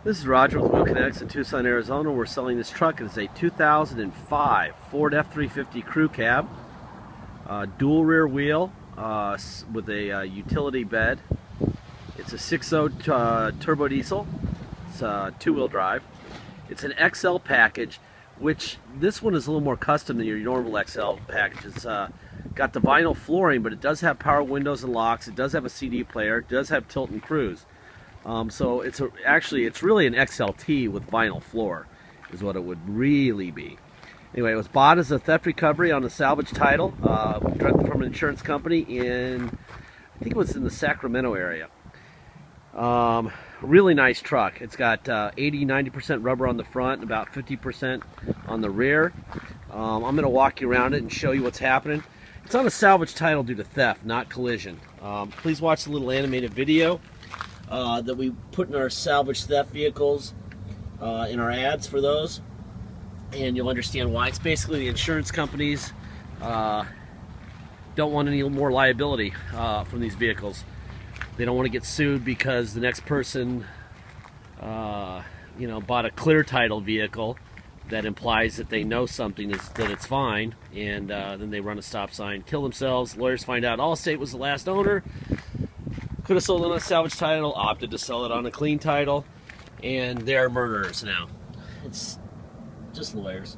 This is Roger with Wheel Kinetics in Tucson, Arizona. We're selling this truck. It is a 2005 Ford F350 crew cab, dual rear wheel with a utility bed. It's a 6.0 turbo diesel. It's two-wheel drive. It's an XL package, which this one is a little more custom than your normal XL package. It's got the vinyl flooring, but it does have power windows and locks. It does have a CD player. It does have tilt and cruise. So it's really an XLT with vinyl floor is what it would really be. Anyway, it was bought as a theft recovery on a salvage title directly from an insurance company in, I think it was in the Sacramento area. Really nice truck. It's got 80-90% rubber on the front and about 50% on the rear. I'm going to walk you around it and show you what's happening. It's on a salvage title due to theft, not collision. Please watch the little animated video that we put in our salvage theft vehicles in our ads for those, and you'll understand why. It's basically the insurance companies don't want any more liability from these vehicles. They don't want to get sued because the next person bought a clear title vehicle that implies that they know something that it's fine, and then they run a stop sign, kill themselves. Lawyers find out Allstate was the last owner, could have sold it on a salvage title, opted to sell it on a clean title, and they're murderers now. It's just lawyers.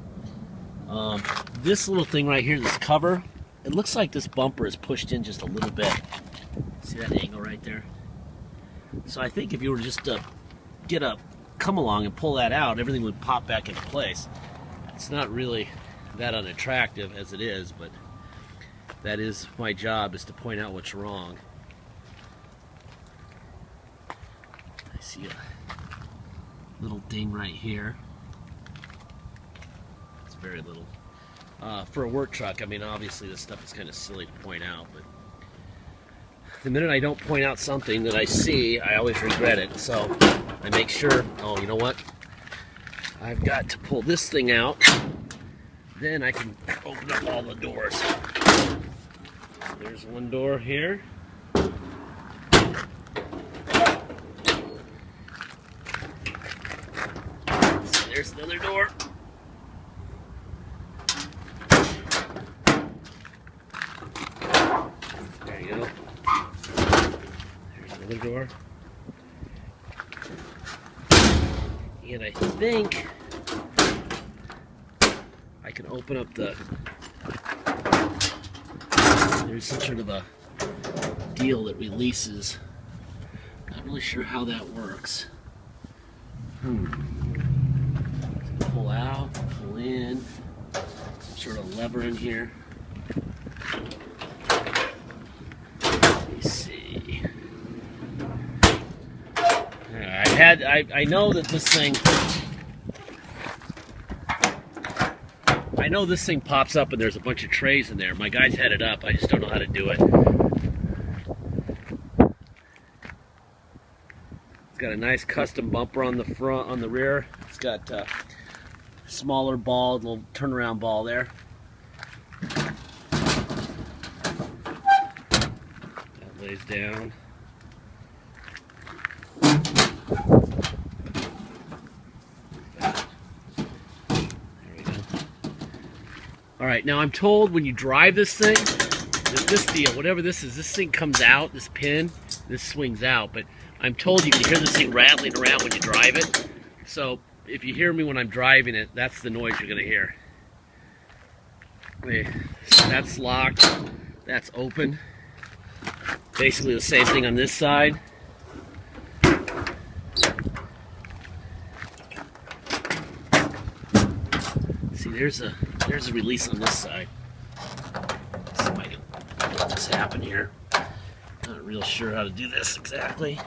This little thing right here, this cover, it looks like this bumper is pushed in just a little bit. See that angle right there? So I think if you were just to come along and pull that out, everything would pop back into place. It's not really that unattractive as it is, but that is my job, is to point out what's wrong. I see a little ding right here. It's very little. For a work truck, I mean, obviously this stuff is kind of silly to point out, but the minute I don't point out something that I see, I always regret it. So I make sure, oh, you know what? I've got to pull this thing out. Then I can open up all the doors. There's one door here. There's another door. There you go. There's another door. And I think I can open up there's some sort of a deal that releases. Not really sure how that works. Pull out, pull in, some sort of lever in here. Let me see. I know that this thing, pops up and there's a bunch of trays in there. My guys had it up, I just don't know how to do it. It's got a nice custom bumper on the front, on the rear. It's got smaller ball, little turnaround ball there. That lays down. There we go. All right, now I'm told when you drive this thing, this deal, whatever this is, this thing comes out, this pin, this swings out, but I'm told you can hear this thing rattling around when you drive it. So if you hear me when I'm driving it, that's the noise you're going to hear. That's locked. That's open. Basically the same thing on this side. See, there's a release on this side. Let's see if I can make this happen here. Not real sure how to do this exactly.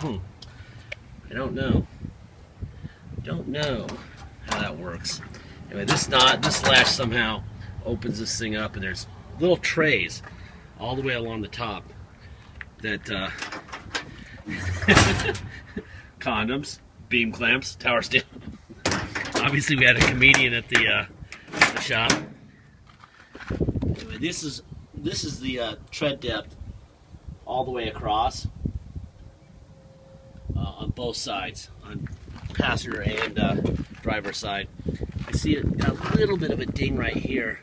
I don't know. Don't know how that works. Anyway, this latch somehow opens this thing up, and there's little trays all the way along the top that condoms, beam clamps, tower steel. Obviously, we had a comedian at the shop. Anyway, this is the tread depth all the way across on both sides, on passenger and driver side. I see a little bit of a ding right here.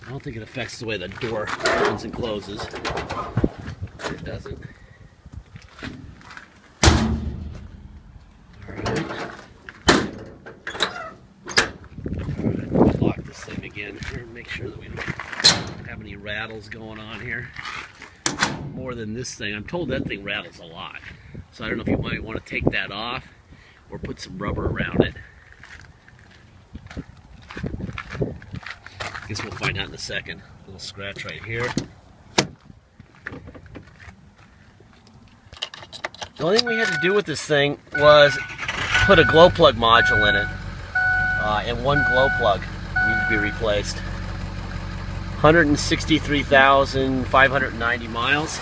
I don't think it affects the way the door opens and closes. It doesn't. Alright, lock this thing again here and make sure that we don't have any rattles going on here. More than this thing. I'm told that thing rattles a lot. So I don't know if you might want to take that off or put some rubber around it. I guess we'll find out in a second. A little scratch right here. The only thing we had to do with this thing was put a glow plug module in it. And one glow plug needed to be replaced. 163,590 miles.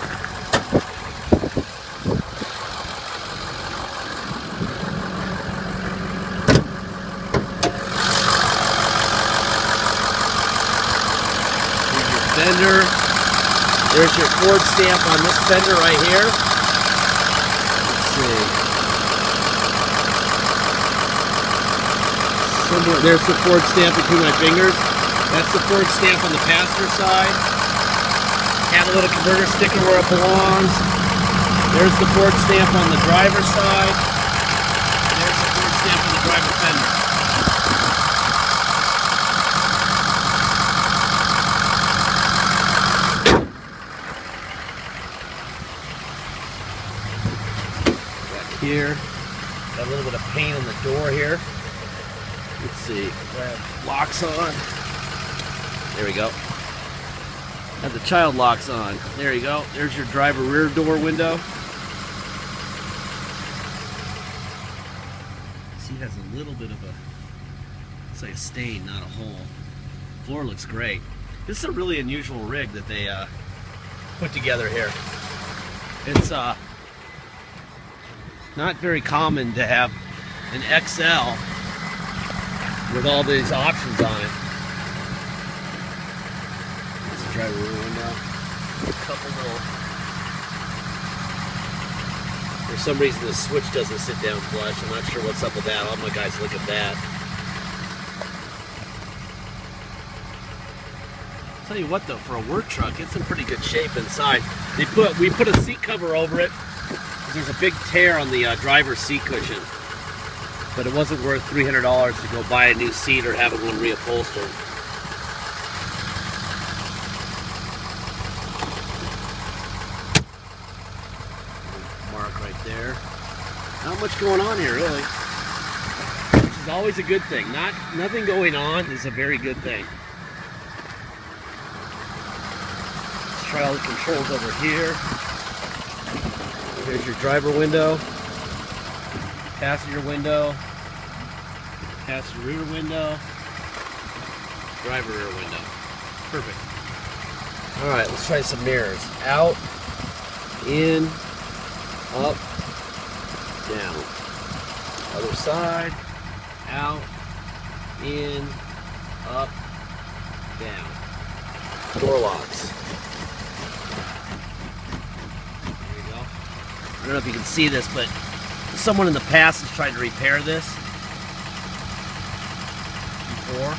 Here's your fender. There's your Ford stamp on this fender right here. Let's see. There's the Ford stamp between my fingers. That's the Ford stamp on the passenger side. Catalytic converter sticker where it belongs. There's the Ford stamp on the driver's side. And there's the Ford stamp on the driver fender. Back here. Got a little bit of paint on the door here. Let's see. Locks on. There we go. Have the child locks on. There you go. There's your driver rear door window. See, it has a little bit of a, it's like a stain, not a hole. Floor looks great. This is a really unusual rig that they put together here. It's not very common to have an XL with all these options on it. Driver rear window. A couple little. For some reason, the switch doesn't sit down flush. I'm not sure what's up with that. All my guys look at that. I'll tell you what, though, for a work truck, it's in pretty good shape inside. We put a seat cover over it. There's a big tear on the driver's seat cushion, but it wasn't worth $300 to go buy a new seat or have one reupholstered. Right there. Not much going on here, really. Which is always a good thing. Nothing going on is a very good thing. Let's try all the controls over here. Here's your driver window, passenger window, passenger rear window, driver rear window. Perfect. All right, let's try some mirrors. Out, in, up, down. Other side, out, in, up, down. Door locks. There you go. I don't know if you can see this, but someone in the past has tried to repair this before.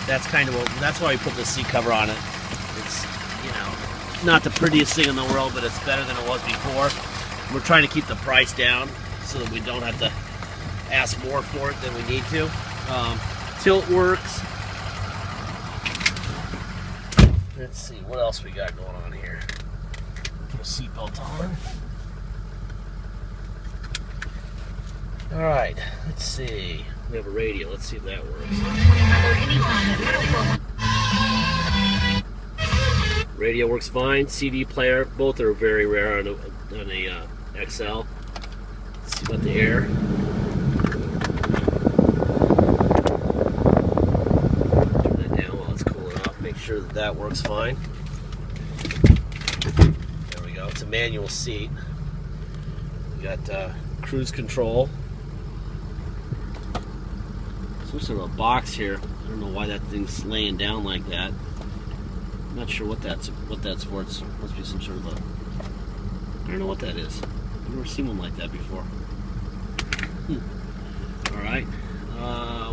That's why we put this seat cover on it. It's, you know, not the prettiest thing in the world, but it's better than it was before. We're trying to keep the price down so that we don't have to ask more for it than we need to. Tilt works. Let's see, what else we got going on here? Put a seatbelt on. Alright, let's see. We have a radio. Let's see if that works. Radio works fine. CD player, both are very rare on a XL. Let's see about the air. Turn that down while it's cooling off. Make sure that that works fine. There we go. It's a manual seat. We got cruise control. Some sort of a box here. I don't know why that thing's laying down like that. not sure what that's for. It must be some sort of a, I don't know what that is. I've never seen one like that before. All right.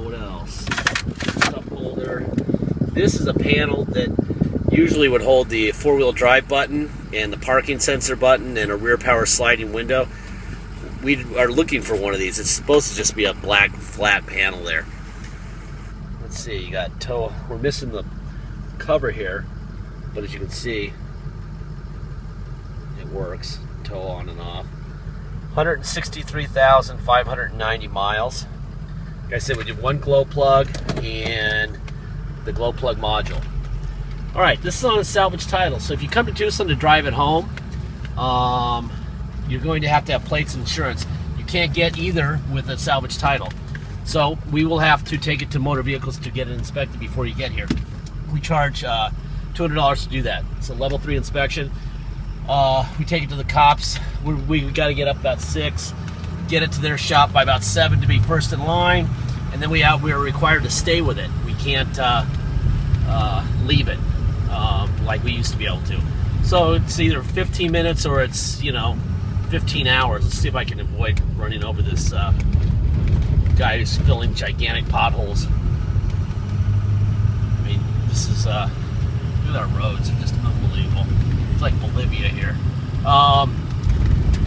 What else? Cup holder. This is a panel that usually would hold the four-wheel drive button and the parking sensor button and a rear power sliding window. We are looking for one of these. It's supposed to just be a black flat panel there. Let's see, you got tow. We're missing the cover here, but as you can see, it works. Tow on and off. 163,590 miles. Like I said, we did one glow plug and the glow plug module. All right, this is on a salvage title. So if you come to Tucson to drive it home, you're going to have plates and insurance. You can't get either with a salvage title. So we will have to take it to motor vehicles to get it inspected before you get here. We charge $200 to do that. It's a level 3 inspection. We take it to the cops. We got to get up about 6, get it to their shop by about 7 to be first in line, and then we are required to stay with it. We can't leave it like we used to be able to. So it's either 15 minutes or it's 15 hours. Let's see if I can avoid running over this guy who's filling gigantic potholes. I mean, this is look at our roads, they're just unbelievable. It's like Bolivia here.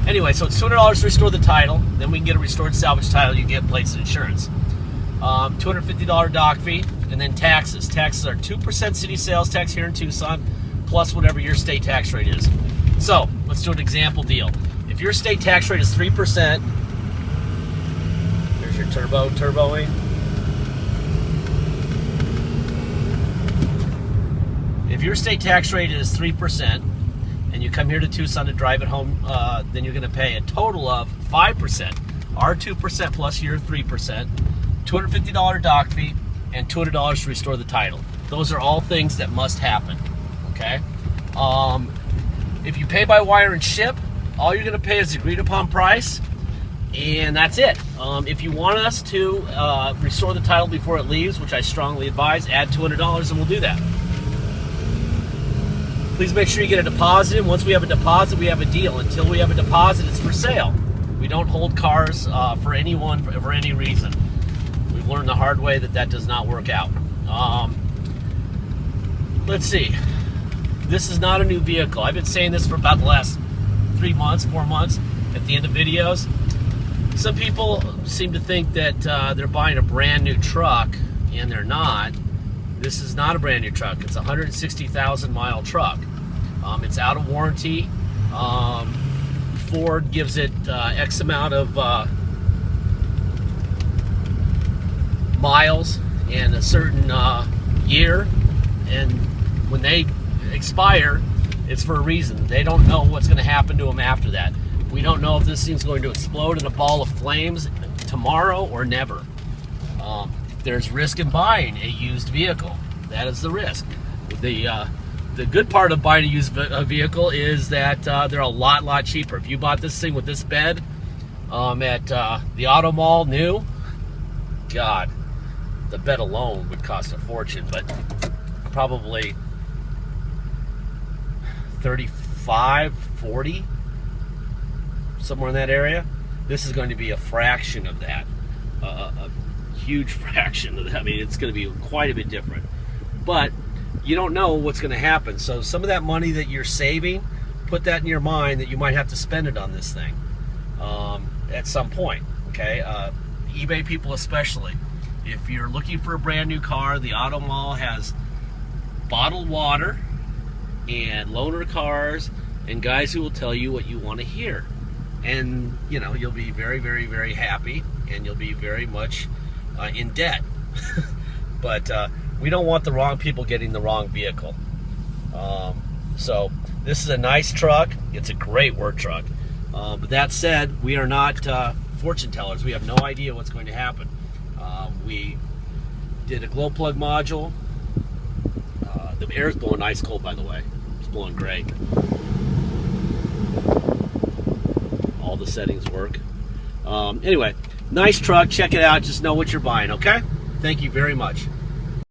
Anyway, so it's $200 to restore the title. Then we can get a restored salvage title. You get plates and insurance. $250 dock fee, and then taxes. Taxes are 2% city sales tax here in Tucson, plus whatever your state tax rate is. So let's do an example deal. If your state tax rate is 3%, there's your turboing. If your state tax rate is 3%, and you come here to Tucson to drive it home, then you're going to pay a total of 5%. Our 2% plus your 3%, $250 dock fee, and $200 to restore the title. Those are all things that must happen. Okay. If you pay by wire and ship, all you're going to pay is the agreed upon price, and that's it. If you want us to restore the title before it leaves, which I strongly advise, add $200 and we'll do that. Please make sure you get a deposit in. Once we have a deposit, we have a deal. Until we have a deposit, it's for sale. We don't hold cars for anyone for any reason. We've learned the hard way that does not work out. Let's see. This is not a new vehicle. I've been saying this for about the last 3 months, 4 months at the end of videos. Some people seem to think that they're buying a brand new truck, and they're not. This is not a brand new truck. It's a 160,000 mile truck. It's out of warranty. Ford gives it X amount of miles and a certain year, and when they expire, it's for a reason. They don't know what's going to happen to them after that. We don't know if this thing's going to explode in a ball of flames tomorrow or never. There's risk in buying a used vehicle. That is the risk. The good part of buying a used vehicle is that they're a lot cheaper. If you bought this thing with this bed at the auto mall new, God, the bed alone would cost a fortune, but probably 35, 40, somewhere in that area. This is going to be a fraction of that, a huge fraction of that. I mean, it's going to be quite a bit different, but you don't know what's going to happen. So some of that money that you're saving, put that in your mind that you might have to spend it on this thing at some point. Okay, eBay people especially. If you're looking for a brand new car, the auto mall has bottled water and loaner cars and guys who will tell you what you want to hear, and you'll be very happy, and you'll be very much in debt. But we don't want the wrong people getting the wrong vehicle. So this is a nice truck. It's a great work truck. But that said, we are not fortune tellers. We have no idea what's going to happen. We did a glow plug module. The air is blowing ice cold, by the way. It's blowing great. All the settings work. Anyway, nice truck. Check it out. Just know what you're buying, okay? Thank you very much.